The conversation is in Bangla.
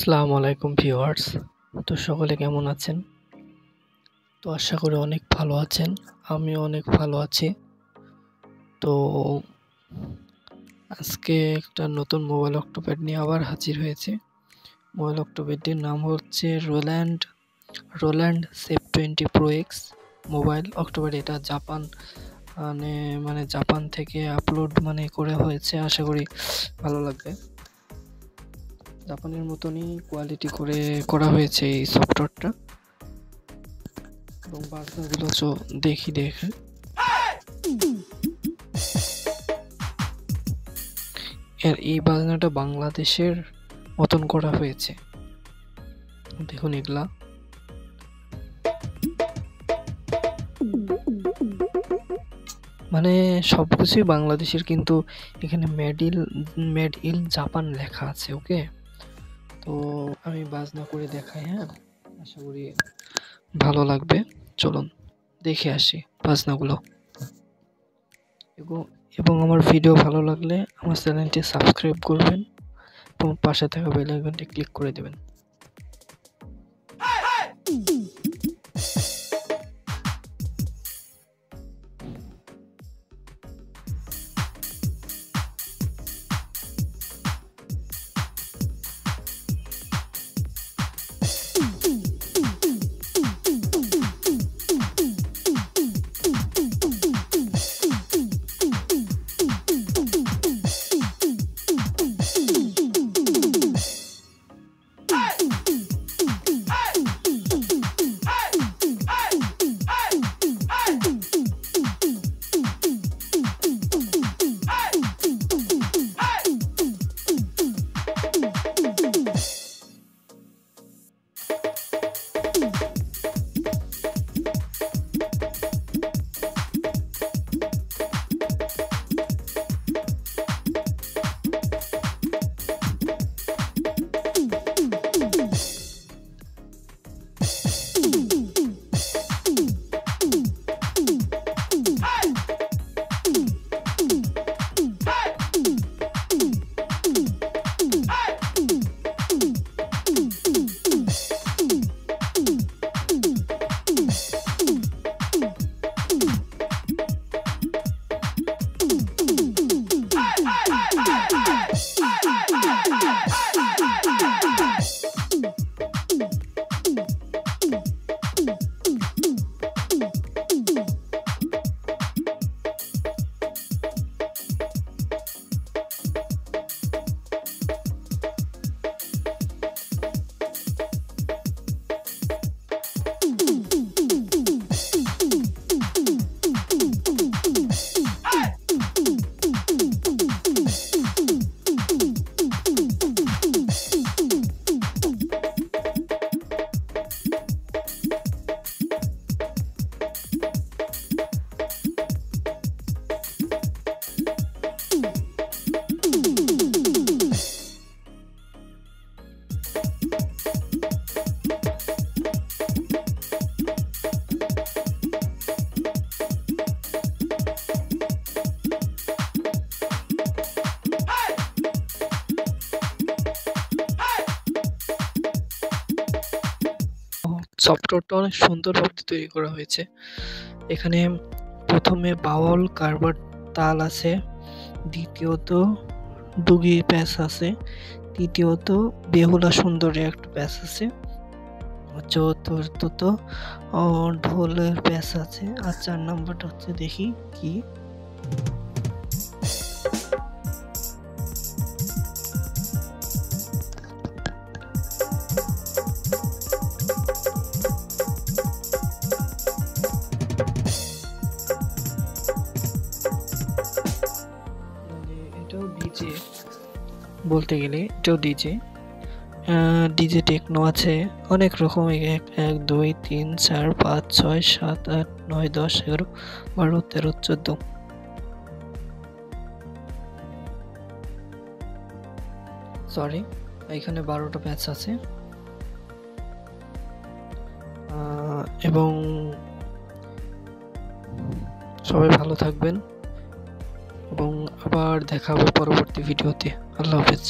আসসালামু আলাইকুম ভিউয়ার্স। তো সকলে কেমন আছেন? তো আশা করি অনেক ভালো আছেন। আমিও অনেক ভালো আছি। তো আজকে একটা নতুন মোবাইল অক্টোপ্যাড নিয়ে আবার হাজির হয়েছে। মোবাইল অক্টোপ্যাডটির নাম হচ্ছে রোল্যান্ড সেভ 20 প্রো এক্স মোবাইল অক্টোপ্যাড। এটা জাপান জাপান থেকে আপলোড করে হয়েছে। আশা করি ভালো লাগবে। জাপানের মতনই কোয়ালিটি করে করা হয়েছে এই সফটওয়্যারটা। এবং বাজনাগুলো দেখে এই বাজনাটা বাংলাদেশের মতন করা হয়েছে। দেখুন এগুলা সবকিছুই বাংলাদেশের, কিন্তু এখানে মেড ইন জাপান লেখা আছে। ওকে, তো আমি বাজনা করে দেখাই। হ্যাঁ, আশা করি ভালো লাগবে। চলুন দেখে আসি বাজনাগুলো। এবং আমার ভিডিও ভালো লাগলে আমার চ্যানেলটি সাবস্ক্রাইব করবেন এবং পাশে থাকা বেল আইকনটি ক্লিক করে দেবেন। সফটওয়্যারটা অনেক সুন্দরভাবে তৈরি করা হয়েছে। এখানে প্রথমে বাউল কারবার তাল আছে, দ্বিতীয়ত ডুগি প্যাচ আছে, তৃতীয়ত বেহুলা সুন্দরী একটা প্যাচ আছে, চতুর্থত ঢোলের প্যাচ আছে, আর 4 নম্বরটা হচ্ছে দেখি কি। এটাও ডিজে, বলতে গেলে এটাও ডিজে টেকনো আছে অনেক রকম। 1 2 3 4 5 6 7 8 9 10 11 12 13 14, সরি এখানে 12টা প্যাচ আছে। এবং সবাই ভালো থাকবেন এবং আবার দেখা হবে পরবর্তী ভিডিওতে। আল্লাহ হাফেজ।